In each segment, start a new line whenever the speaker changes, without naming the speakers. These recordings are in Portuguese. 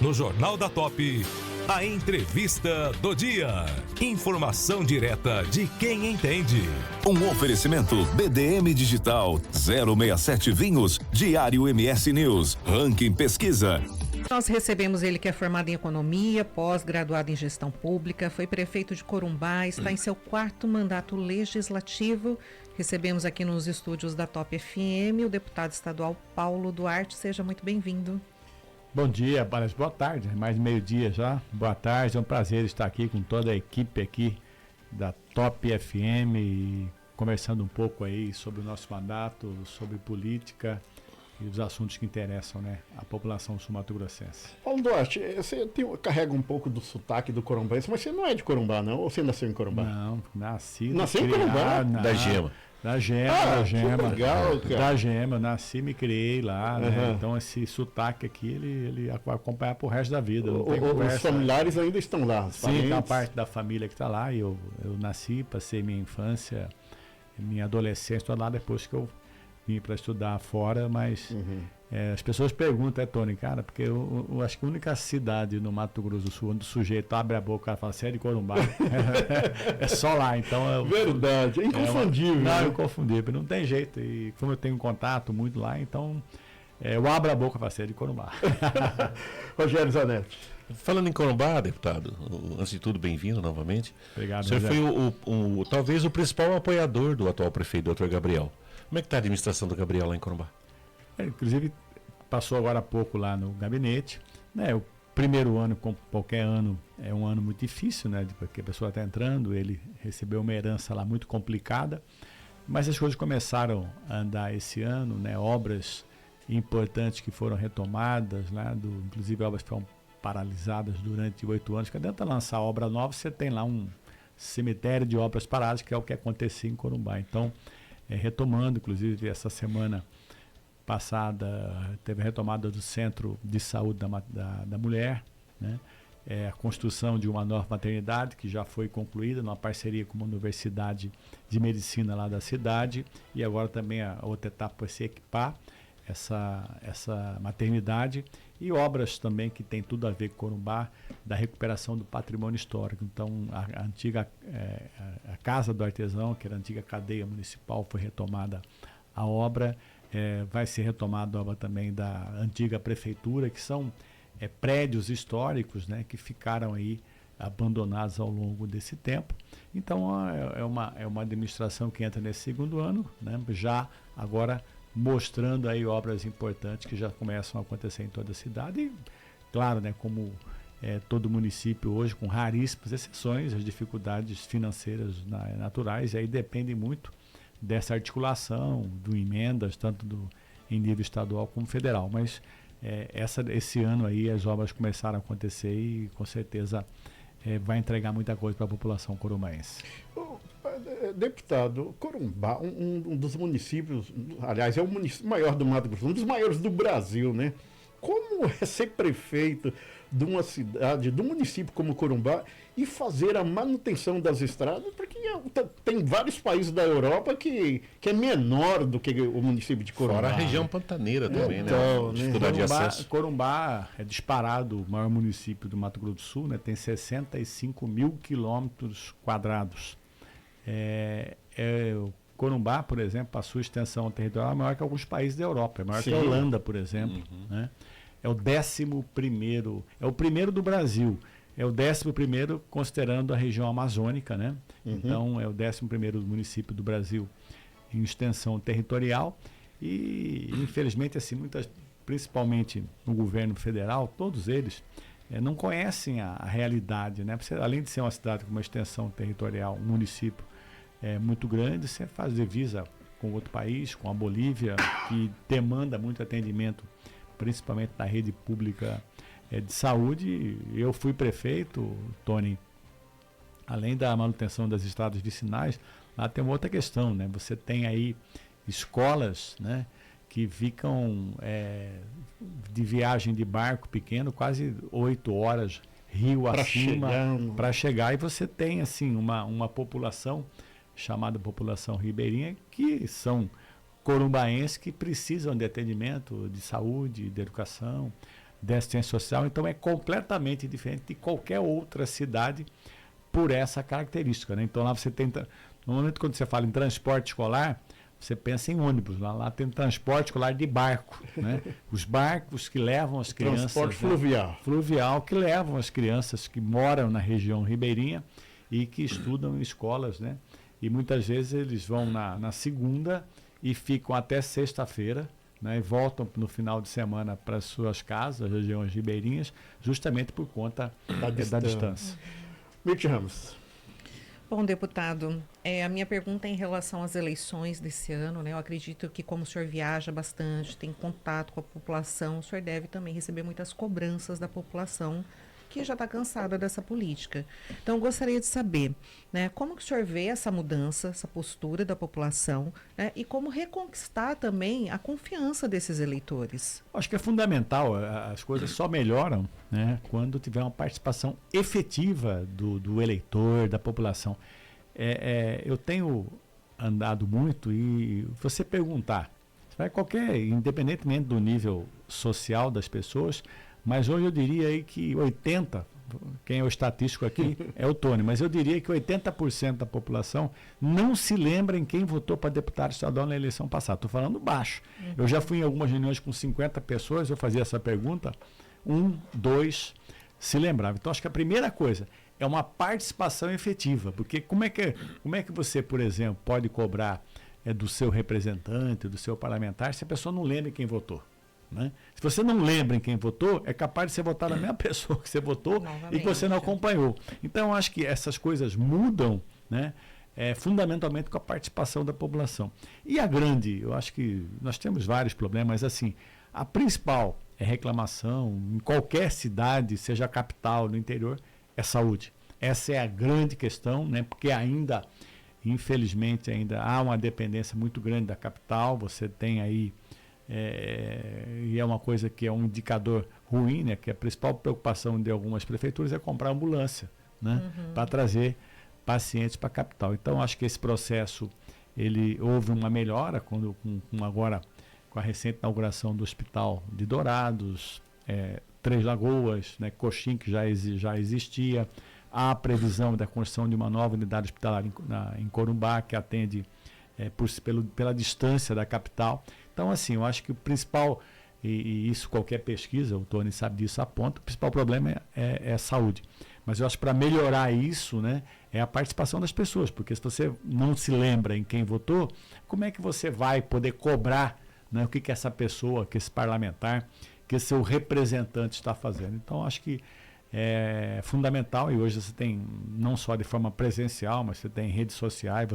No Jornal da Top, a entrevista do dia. Informação direta de quem entende.
Um oferecimento BDM Digital, 067 Vinhos, Diário MS News, Ranking Pesquisa.
Nós recebemos ele que é formado em economia, pós-graduado em gestão pública, foi prefeito de Corumbá, está em seu 4º mandato legislativo. Recebemos aqui nos estúdios da Top FM o deputado estadual Paulo Duarte. Seja muito bem-vindo.
Bom dia, boa tarde, mais meio-dia já. Boa tarde, é um prazer estar aqui com toda a equipe aqui da Top FM e conversando um pouco aí sobre o nosso mandato, sobre política e os assuntos que interessam, né, a população sul-mato-grossense.
Paulo Duarte, você carrega um pouco do sotaque do corumbense, mas você não é de Corumbá, não? Ou você nasceu em Corumbá?
Não, nasci
em Corumbá?
Da Gema.
Da Gema.
Que legal, cara.
Da Gema, nasci e me criei lá, né? Então esse sotaque aqui, ele vai acompanhar pro resto da vida. Não tem conversa.
Os familiares ainda estão lá?
Sim, tem uma parte da família que está lá. Eu nasci, passei minha infância, minha adolescência toda lá depois que eu vim para estudar fora, mas as pessoas perguntam, Tony, cara, porque eu acho que a única cidade no Mato Grosso do Sul onde o sujeito abre a boca e o cara fala, você é de Corumbá. É só lá, então...
Verdade, é inconfundível.
Não, é inconfundível, não tem jeito. E como eu tenho contato muito lá, então eu abro a boca e falo, você é de Corumbá.
Rogério Zanetti.
Falando em Corumbá, deputado, antes de tudo, bem-vindo novamente.
Obrigado,
o senhor
Rogério.
foi talvez o principal apoiador do atual prefeito, Dr. Gabriel. Como é que está a administração do Gabriel lá em Corumbá?
Inclusive, passou agora há pouco lá no gabinete, né? O primeiro ano, como qualquer ano, é um ano muito difícil, né? Porque a pessoa está entrando, ele recebeu uma herança lá muito complicada, mas as coisas começaram a andar esse ano, né? Obras importantes que foram retomadas, né? Inclusive obras que foram paralisadas durante 8 anos. Quando tenta lançar obra nova, você tem lá um cemitério de obras paradas, que é o que acontecia em Corumbá. Então, retomando, inclusive essa semana passada teve a retomada do Centro de Saúde da Mulher, né? A construção de uma nova maternidade que já foi concluída numa parceria com uma universidade de medicina lá da cidade, e agora também a outra etapa vai se equipar essa maternidade, e obras também que tem tudo a ver com Corumbá, da recuperação do patrimônio histórico. Então a antiga a Casa do Artesão, que era a antiga cadeia municipal, foi retomada a obra. Vai ser retomada a obra também da antiga prefeitura, que são prédios históricos, né, que ficaram aí abandonados ao longo desse tempo. Então é uma administração que entra nesse segundo ano, né, já agora mostrando aí obras importantes que já começam a acontecer em toda a cidade. E claro, né, como todo município hoje, com raríssimas exceções, as dificuldades financeiras naturais, aí dependem muito dessa articulação, do emendas, tanto em nível estadual como federal. Mas esse ano aí as obras começaram a acontecer e com certeza vai entregar muita coisa para a população corumbaense.
Deputado, Corumbá, um dos municípios, aliás, é o município maior do Mato Grosso, um dos maiores do Brasil, né? Como é ser prefeito de uma cidade, de um município como Corumbá, e fazer a manutenção das estradas? Porque tem vários países da Europa que é menor do que o município de Corumbá.
Fora a região pantaneira também,
então,
né? Dificuldade de acesso.
Corumbá é disparado o maior município do Mato Grosso do Sul, né? Tem 65 mil quilômetros quadrados. O Corumbá, por exemplo, a sua extensão territorial é maior que alguns países da Europa, é maior que a Holanda, por exemplo. Né? É o 11º, é o primeiro do Brasil, é o 11º considerando a região amazônica, né? Então é o 11º município do Brasil em extensão territorial e, infelizmente, assim, principalmente no governo federal, todos eles não conhecem a realidade, né? Você, além de ser uma cidade com uma extensão territorial, um município muito grande, você faz divisa com outro país, com a Bolívia, que demanda muito atendimento, principalmente na rede pública de saúde. Eu fui prefeito, Tony, além da manutenção das estradas vicinais, lá tem uma outra questão, né? Você tem aí escolas, né, que ficam de viagem de barco pequeno, quase 8 horas, rio acima, para chegar, e você tem assim uma população chamada população ribeirinha, que são corumbaenses que precisam de atendimento, de saúde, de educação. de assistência social, então é completamente diferente de qualquer outra cidade por essa característica, né? Então lá você tem, normalmente quando você fala em transporte escolar, você pensa em ônibus, lá tem transporte escolar de barco, né? Os barcos que levam as crianças...
Transporte fluvial.
Fluvial, que levam as crianças que moram na região ribeirinha e que estudam em escolas, né? E muitas vezes eles vão na segunda e ficam até sexta-feira, né? E voltam no final de semana para as suas casas, regiões ribeirinhas, justamente por conta da distância.
Mirth Ramos.
Bom, deputado, a minha pergunta é em relação às eleições desse ano, né? Eu acredito que como o senhor viaja bastante, tem contato com a população, o senhor deve também receber muitas cobranças da população que já está cansada dessa política. Então, eu gostaria de saber, né, como que o senhor vê essa mudança, essa postura da população, né, e como reconquistar também a confiança desses eleitores?
Acho que é fundamental, as coisas só melhoram, né, quando tiver uma participação efetiva do eleitor, da população. Eu tenho andado muito e você perguntar, independentemente do nível social das pessoas, mas hoje eu diria aí que 80%, quem é o estatístico aqui é o Tony, mas eu diria que 80% da população não se lembra em quem votou para deputado estadual na eleição passada. Estou falando baixo. Eu já fui em algumas reuniões com 50 pessoas, eu fazia essa pergunta, 1, 2 se lembrava. Então acho que a primeira coisa é uma participação efetiva, porque como é que você, por exemplo, pode cobrar do seu representante, do seu parlamentar, se a pessoa não lembra quem votou? Né? Se você não lembra em quem votou, é capaz de você votar na mesma pessoa que você votou e que você não acompanhou. Então, eu acho que essas coisas mudam, né, fundamentalmente com a participação da população. E eu acho que nós temos vários problemas, assim, a principal reclamação em qualquer cidade, seja a capital, no interior, é saúde. Essa é a grande questão, né, porque infelizmente, ainda há uma dependência muito grande da capital, você tem aí e é uma coisa que é um indicador ruim, né? Que a principal preocupação de algumas prefeituras é comprar ambulância, né? Para trazer pacientes para a capital. Então, acho que esse processo, houve uma melhora agora com a recente inauguração do Hospital de Dourados, Três Lagoas, né? Coxim, que já existia, há a previsão da construção de uma nova unidade hospitalar em Corumbá, que atende pela distância da capital. Então, assim, eu acho que o principal, e isso qualquer pesquisa, o Tony sabe disso, aponta, o principal problema é a saúde. Mas eu acho que para melhorar isso, né, é a participação das pessoas, porque se você não se lembra em quem votou, como é que você vai poder cobrar, né, o que essa pessoa, que esse parlamentar, que esse seu representante está fazendo? Então, acho que é fundamental, e hoje você tem, não só de forma presencial, mas você tem redes sociais,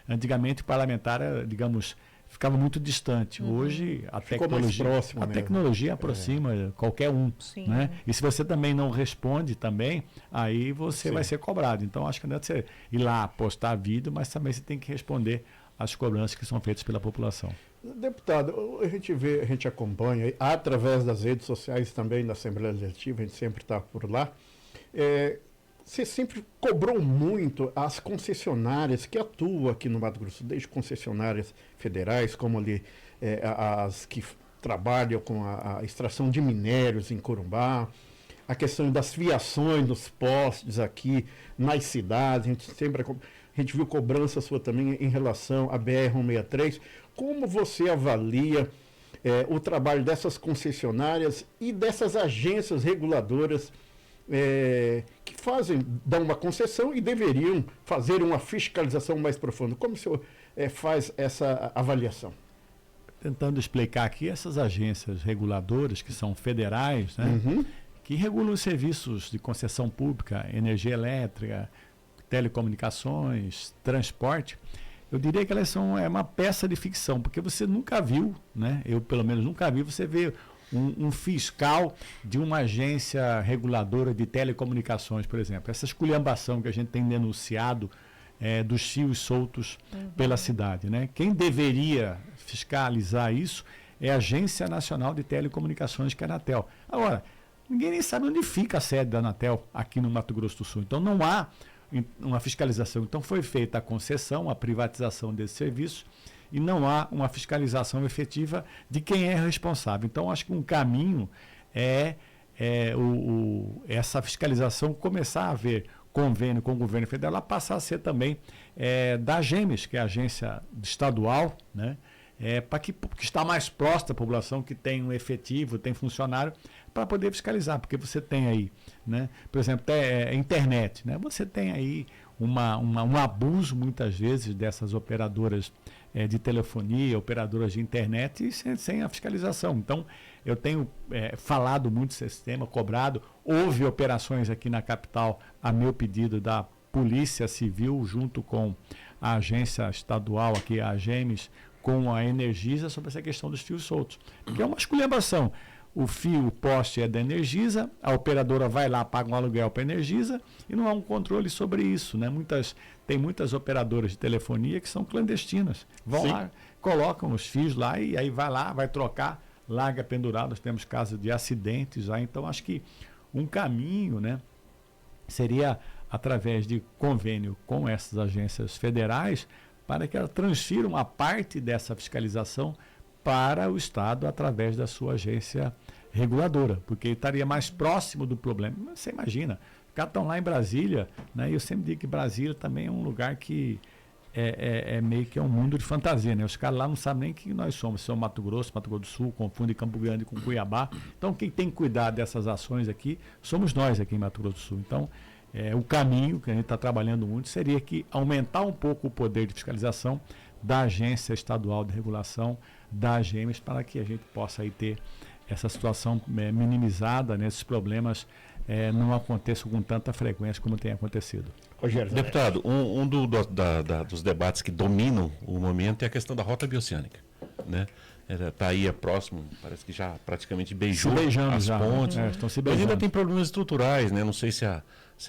antigamente o parlamentar era, digamos, ficava muito distante. Hoje a tecnologia aproxima qualquer um. Né? E se você também não responde também, aí você vai ser cobrado. Então acho que não é você ir lá postar vídeo, mas também você tem que responder às cobranças que são feitas pela população.
Deputado, a gente acompanha através das redes sociais também da Assembleia Legislativa, a gente sempre está por lá. Você sempre cobrou muito as concessionárias que atuam aqui no Mato Grosso, desde concessionárias federais, como ali as que trabalham com a extração de minérios em Corumbá, a questão das fiações dos postes aqui nas cidades, a gente viu cobrança sua também em relação à BR-163. Como você avalia o trabalho dessas concessionárias e dessas agências reguladoras que dão uma concessão e deveriam fazer uma fiscalização mais profunda? Como o senhor faz essa avaliação?
Tentando explicar aqui, essas agências reguladoras, que são federais, né, que regulam os serviços de concessão pública, energia elétrica, telecomunicações, transporte, eu diria que elas são uma peça de ficção, porque você nunca viu, né, eu pelo menos nunca vi, você vê um fiscal de uma agência reguladora de telecomunicações, por exemplo. Essa esculhambação que a gente tem denunciado dos fios soltos pela cidade, né? Quem deveria fiscalizar isso é a Agência Nacional de Telecomunicações, que é a Anatel. Agora, ninguém nem sabe onde fica a sede da Anatel aqui no Mato Grosso do Sul. Então, não há uma fiscalização. Então, foi feita a concessão, a privatização desse serviço, e não há uma fiscalização efetiva de quem é responsável. Então, acho que um caminho essa fiscalização começar a haver convênio com o governo federal, ela passar a ser também da AGEMES, que é a agência estadual, né? Para que está mais próximo da população, que tem um efetivo, tem funcionário, para poder fiscalizar, porque você tem aí, né? Por exemplo, até internet, né? Você tem aí um abuso muitas vezes dessas operadoras de telefonia, operadoras de internet, e sem a fiscalização. Então, eu tenho falado muito desse sistema, cobrado. Houve operações aqui na capital, a meu pedido, da Polícia Civil, junto com a agência estadual aqui, a AGEMES, com a Energisa, sobre essa questão dos fios soltos. Porque é uma esculhambação. O fio, o poste é da Energisa, a operadora vai lá, paga um aluguel para a Energisa e não há um controle sobre isso, né? Tem muitas operadoras de telefonia que são clandestinas. Vão lá, colocam os fios lá e aí vai lá, vai trocar, larga pendurado. Nós temos casos de acidentes lá. Então, acho que um caminho, né, seria através de convênio com essas agências federais, para que elas transfiram a parte dessa fiscalização para o Estado através da sua agência reguladora, porque estaria mais próximo do problema. Mas você imagina, os caras estão lá em Brasília, né? E eu sempre digo que Brasília também é um lugar que meio que um mundo de fantasia, né? Os caras lá não sabem nem quem nós somos. São Mato Grosso do Sul, confunde Campo Grande com Cuiabá. Então, quem tem que cuidar dessas ações aqui somos nós aqui em Mato Grosso do Sul. Então, o caminho que a gente está trabalhando muito seria que aumentar um pouco o poder de fiscalização da Agência Estadual de Regulação, da AGEMES, para que a gente possa aí ter essa situação minimizada, né? Esses problemas não aconteçam com tanta frequência como tem acontecido.
Rogério.
Deputado, dos debates que dominam o momento é a questão da rota bioceânica, né? Está aí próximo, parece que já praticamente beijou as pontes.
Estão se
Mas
beijando.
ainda tem problemas estruturais, né? Não sei se a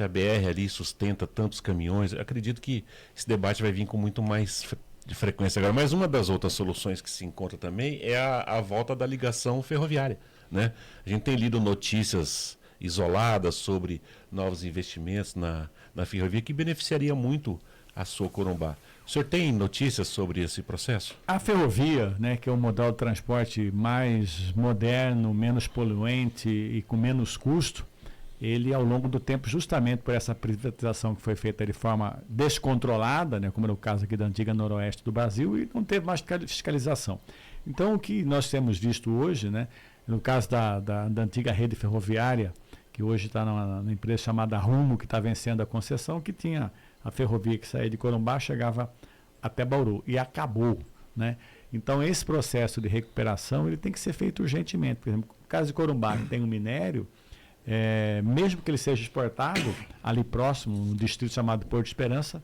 BR ali sustenta tantos caminhões. Eu acredito que esse debate vai vir com muito mais de frequência agora. Mas uma das outras soluções que se encontra também é a volta da ligação ferroviária, né? A gente tem lido notícias isoladas sobre novos investimentos na ferrovia que beneficiaria muito a sua Corumbá. O senhor tem notícias sobre esse processo?
A ferrovia, né, que é o modal de transporte mais moderno, menos poluente e com menos custo, ele ao longo do tempo, justamente por essa privatização que foi feita de forma descontrolada, né, como era o caso aqui da antiga Noroeste do Brasil, e não teve mais fiscalização. Então, o que nós temos visto hoje, né, no caso da antiga rede ferroviária, que hoje está numa empresa chamada Rumo, que está vencendo a concessão, que tinha a ferrovia que saía de Corumbá, chegava até Bauru, e acabou, né? Então, esse processo de recuperação ele tem que ser feito urgentemente. Por exemplo, no caso de Corumbá, que tem um minério, mesmo que ele seja exportado ali próximo, no distrito chamado Porto Esperança,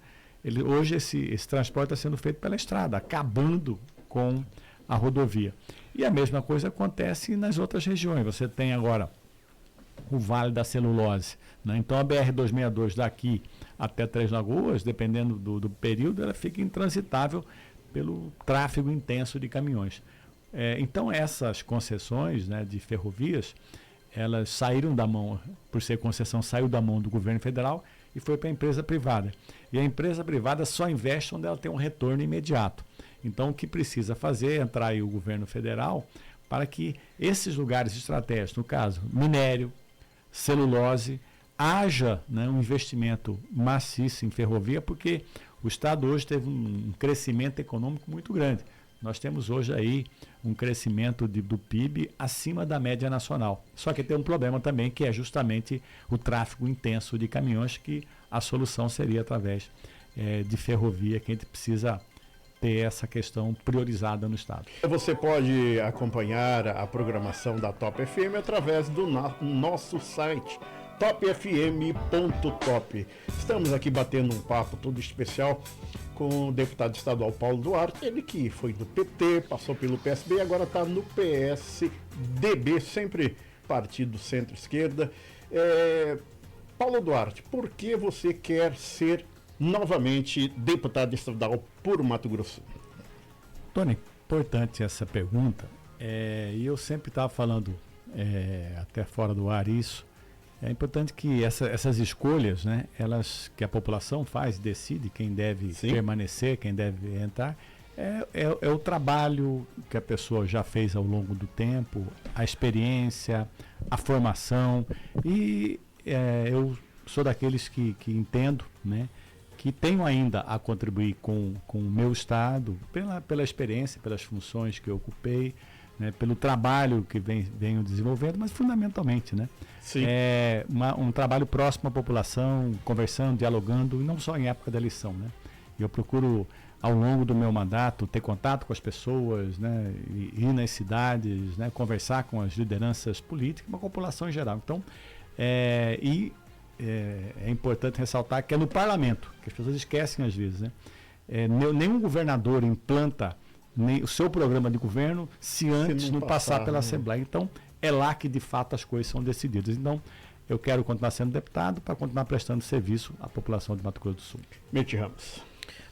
hoje esse transporte está sendo feito pela estrada, acabando com a rodovia. E a mesma coisa acontece nas outras regiões. Você tem agora o Vale da Celulose, né? Então a BR-262 daqui até Três Lagoas, dependendo do período, ela fica intransitável pelo tráfego intenso de caminhões. Então essas concessões, né, de ferrovias, elas saíram da mão, por ser concessão, saiu da mão do governo federal e foi para a empresa privada. E a empresa privada só investe onde ela tem um retorno imediato. Então o que precisa fazer é entrar aí o governo federal para que esses lugares estratégicos, no caso, minério, celulose, haja, né, um investimento maciço em ferrovia, porque o Estado hoje teve um crescimento econômico muito grande. Nós temos hoje aí um crescimento do PIB acima da média nacional. Só que tem um problema também, que é justamente o tráfego intenso de caminhões, que a solução seria através de ferrovia, que a gente precisa ter essa questão priorizada no Estado.
Você pode acompanhar a programação da Top FM através do nosso site, topfm.top. Estamos aqui batendo um papo todo especial com o deputado estadual Paulo Duarte, ele que foi do PT, passou pelo PSB e agora está no PSDB, sempre partido centro-esquerda. Paulo Duarte, por que você quer ser novamente deputado estadual por Mato Grosso?
Tony, importante essa pergunta, e eu sempre estava falando até fora do ar isso. É importante que essas escolhas, né, que a população faz, decide quem deve permanecer, quem deve entrar, É o trabalho que a pessoa já fez ao longo do tempo, a experiência, a formação. E eu sou daqueles que entendo, né, que tenho ainda a contribuir com o meu Estado, pela experiência, pelas funções que eu ocupei, né, pelo trabalho que venho desenvolvendo, mas fundamentalmente, né, um trabalho próximo à população, conversando, dialogando, e não só em época da eleição, né. Eu procuro, ao longo do meu mandato, ter contato com as pessoas, né, ir nas cidades, né, conversar com as lideranças políticas, com a população em geral. Então, é importante ressaltar que é no parlamento, que as pessoas esquecem às vezes, né. Nenhum governador implanta o seu programa de governo se antes não passar pela Assembleia. Então, é lá que de fato as coisas são decididas. Então, eu quero continuar sendo deputado para continuar prestando serviço à população de Mato Grosso do Sul.
Mitch Ramos.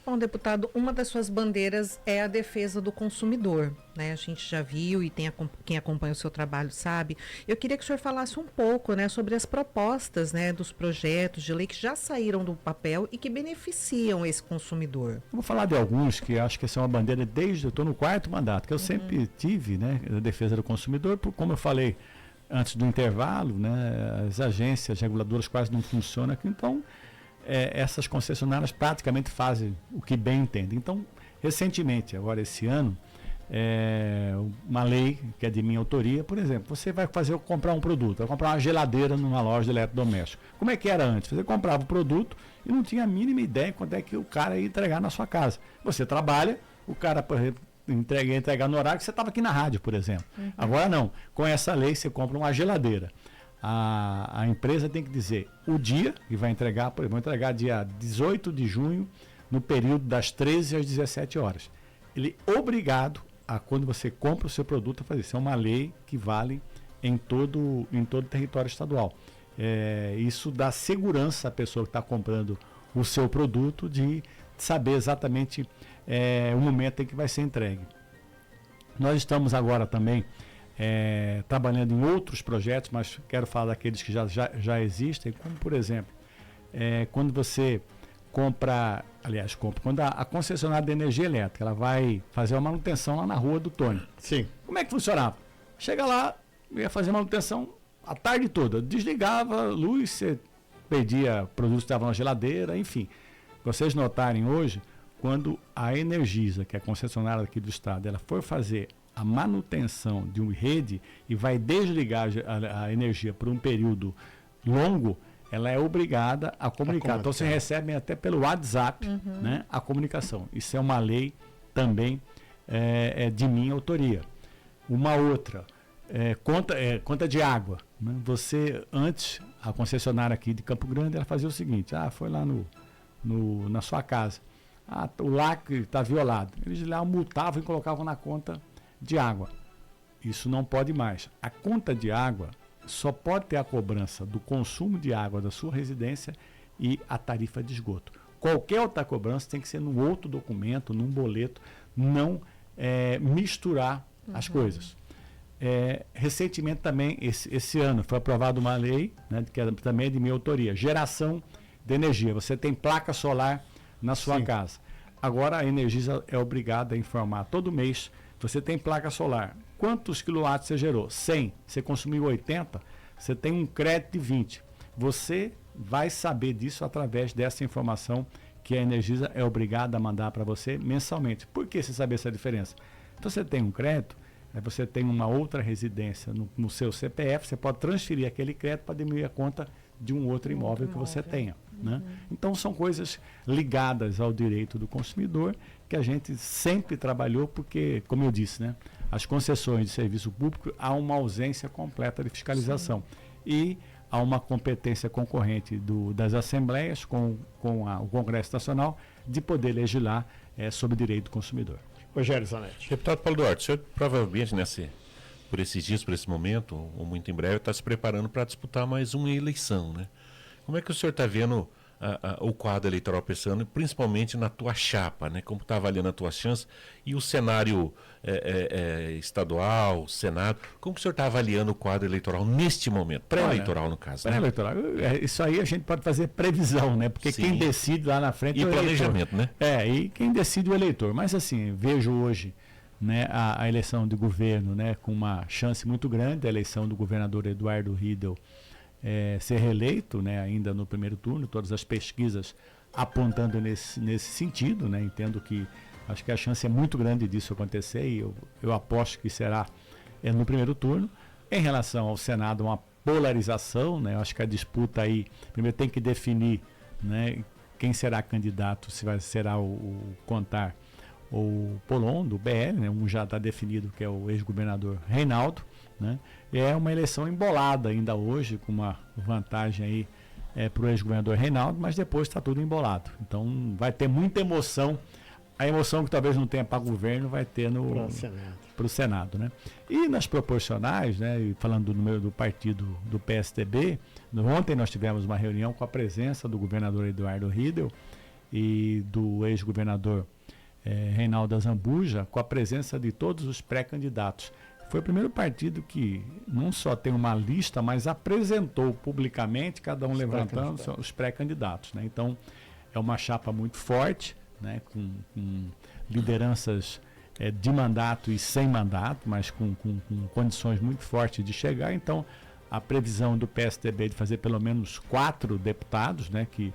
Bom, deputado, uma das suas bandeiras é a defesa do consumidor, né? A gente já viu e quem acompanha o seu trabalho sabe. Eu queria que o senhor falasse um pouco, né, sobre as propostas, né, dos projetos de lei que já saíram do papel e que beneficiam esse consumidor.
Eu vou falar de alguns que acho que essa é uma bandeira eu estou no 4º mandato, que eu sempre tive, né, a defesa do consumidor, como eu falei antes do intervalo, né, as agências reguladoras quase não funcionam aqui, então essas concessionárias praticamente fazem o que bem entendem. Então, recentemente, agora esse ano, uma lei que é de minha autoria, por exemplo, você vai comprar um produto, vai comprar uma geladeira numa loja de eletrodoméstico. Como é que era antes? Você comprava o produto e não tinha a mínima ideia quando é que o cara ia entregar na sua casa. Você trabalha, o cara, por exemplo, ia entregar no horário que você estava aqui na rádio, por exemplo. Agora não, com essa lei você compra uma geladeira. A empresa tem que dizer o dia que vai entregar, por exemplo, vou entregar dia 18 de junho, no período das 13 às 17 horas. Ele é obrigado a, quando você compra o seu produto, a fazer isso. É uma lei que vale em todo o território estadual. Isso dá segurança à pessoa que está comprando o seu produto de saber exatamente o momento em que vai ser entregue. Nós estamos agora também trabalhando em outros projetos, mas quero falar daqueles que já existem, como por exemplo, quando você quando a concessionária de energia elétrica ela vai fazer uma manutenção lá na rua do Tônio.
Sim.
Como é que funcionava? Chega lá, ia fazer manutenção a tarde toda, desligava a luz, você perdia produtos que estavam na geladeira, enfim. Vocês notarem hoje, quando a Energisa, que é a concessionária aqui do estado, ela for fazer a manutenção de uma rede e vai desligar a energia por um período longo, ela é obrigada a comunicar. Então, vocês recebem até pelo WhatsApp, né, a comunicação. Isso é uma lei também de minha autoria. Uma outra, conta de água. Né? Antes, a concessionária aqui de Campo Grande, ela fazia o seguinte, foi lá na sua casa. O lacre está violado. Eles lá multavam e colocavam na conta de água. Isso não pode mais. A conta de água só pode ter a cobrança do consumo de água da sua residência e a tarifa de esgoto. Qualquer outra cobrança tem que ser num outro documento, num boleto, não misturar as coisas. Recentemente também, esse ano, foi aprovada uma lei, né, que também é de minha autoria, geração de energia. Você tem placa solar na sua casa. Agora a Energisa é obrigada a informar todo mês. Você tem placa solar, quantos quilowatts você gerou? 100, você consumiu 80, você tem um crédito de 20. Você vai saber disso através dessa informação que a Energisa é obrigada a mandar para você mensalmente. Por que você saber essa diferença? Então você tem um crédito, você tem uma outra residência no seu CPF, você pode transferir aquele crédito para diminuir a conta de um outro imóvel que você tenha. Né? Então são coisas ligadas ao direito do consumidor que a gente sempre trabalhou porque, como eu disse, né, as concessões de serviço público há uma ausência completa de fiscalização. E há uma competência concorrente das assembleias com o Congresso Nacional de poder legislar sobre direito do consumidor.
Rogério Zanetti.
Deputado Paulo Duarte, o senhor provavelmente por esses dias, por esse momento, ou muito em breve, está se preparando para disputar mais uma eleição, né? Como é que o senhor está vendo o quadro eleitoral para esse ano, principalmente na tua chapa, né? Como está avaliando a tua chance e o cenário estadual, Senado, como que o senhor está avaliando o quadro eleitoral neste momento? Pré-eleitoral, no caso. Né?
Pré-eleitoral, isso aí a gente pode fazer previsão, né? Porque
Sim.
quem decide lá na frente
E
é o
planejamento,
eleitor.
né?
E quem decide o eleitor. Mas assim, vejo hoje, né, a eleição de governo, né, com uma chance muito grande, a eleição do governador Eduardo Riedel ser reeleito, né, ainda no primeiro turno, todas as pesquisas apontando nesse sentido, né, entendo que acho que a chance é muito grande disso acontecer e eu aposto que será no primeiro turno. Em relação ao Senado, uma polarização, né, acho que a disputa aí, primeiro tem que definir, né, quem será candidato, se será o Contar ou o Polon, do BL, né, um já está definido que é o ex-governador Reinaldo, né? É uma eleição embolada ainda hoje, com uma vantagem aí para o ex-governador Reinaldo, mas depois está tudo embolado. Então vai ter muita emoção. A emoção que talvez não tenha para o governo vai ter para o Senado, né? E nas proporcionais, né, e falando do número do partido do PSDB, ontem nós tivemos uma reunião com a presença do governador Eduardo Riedel e do ex-governador Reinaldo Azambuja, com a presença de todos os pré-candidatos. Foi o primeiro partido que não só tem uma lista, mas apresentou publicamente, cada um levantando os pré-candidatos, né? Então, é uma chapa muito forte, né? Com lideranças de mandato e sem mandato, mas com condições muito fortes de chegar. Então, a previsão do PSDB de fazer pelo menos 4 deputados, né? Que,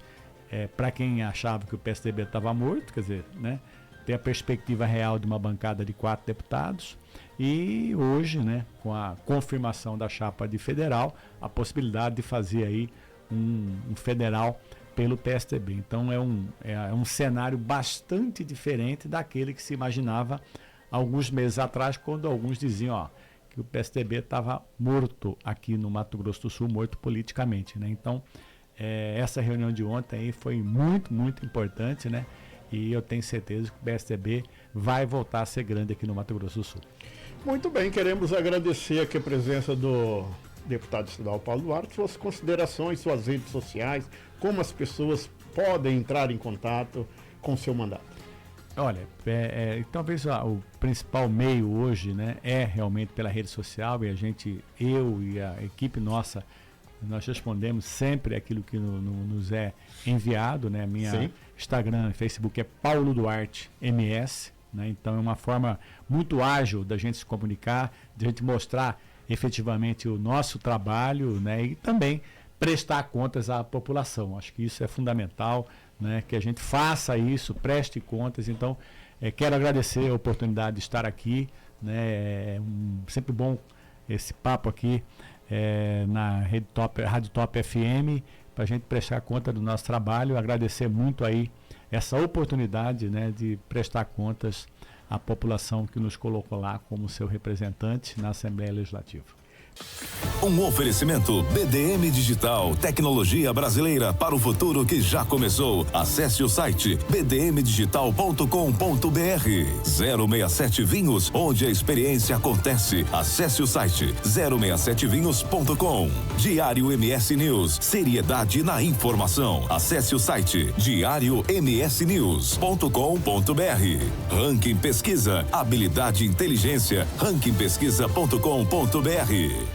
para quem achava que o PSDB estava morto, quer dizer, né? Tem a perspectiva real de uma bancada de 4 deputados e hoje, né, com a confirmação da chapa de federal, a possibilidade de fazer aí um federal pelo PSDB. Então é um cenário bastante diferente daquele que se imaginava alguns meses atrás, quando alguns diziam que o PSDB estava morto aqui no Mato Grosso do Sul, morto politicamente, né? Então essa reunião de ontem aí foi muito, muito importante, né? E eu tenho certeza que o PSDB vai voltar a ser grande aqui no Mato Grosso do Sul.
Muito bem, queremos agradecer aqui a presença do deputado estadual Paulo Duarte, suas considerações, suas redes sociais, como as pessoas podem entrar em contato com o seu mandato.
Olha, talvez o principal meio hoje, né, é realmente pela rede social e eu e a equipe nossa, nós respondemos sempre aquilo que nos é enviado, né? Minha Instagram e Facebook é Paulo Duarte MS, né? Então é uma forma muito ágil da gente se comunicar, de a gente mostrar efetivamente o nosso trabalho, né? E também prestar contas à população. Acho que isso é fundamental, né? Que a gente faça isso, preste contas. Então, quero agradecer a oportunidade de estar aqui, né? É sempre bom esse papo aqui na Rádio Top FM, para a gente prestar conta do nosso trabalho. Agradecer muito aí essa oportunidade, né, de prestar contas à população que nos colocou lá como seu representante na Assembleia Legislativa.
Um oferecimento BDM Digital, tecnologia brasileira para o futuro que já começou. Acesse o site bdmdigital.com.br. 067 Vinhos, onde a experiência acontece. Acesse o site 067vinhos.com. Diário MS News, seriedade na informação. Acesse o site diariomsnews.com.br. Ranking Pesquisa, habilidade e inteligência, rankingpesquisa.com.br.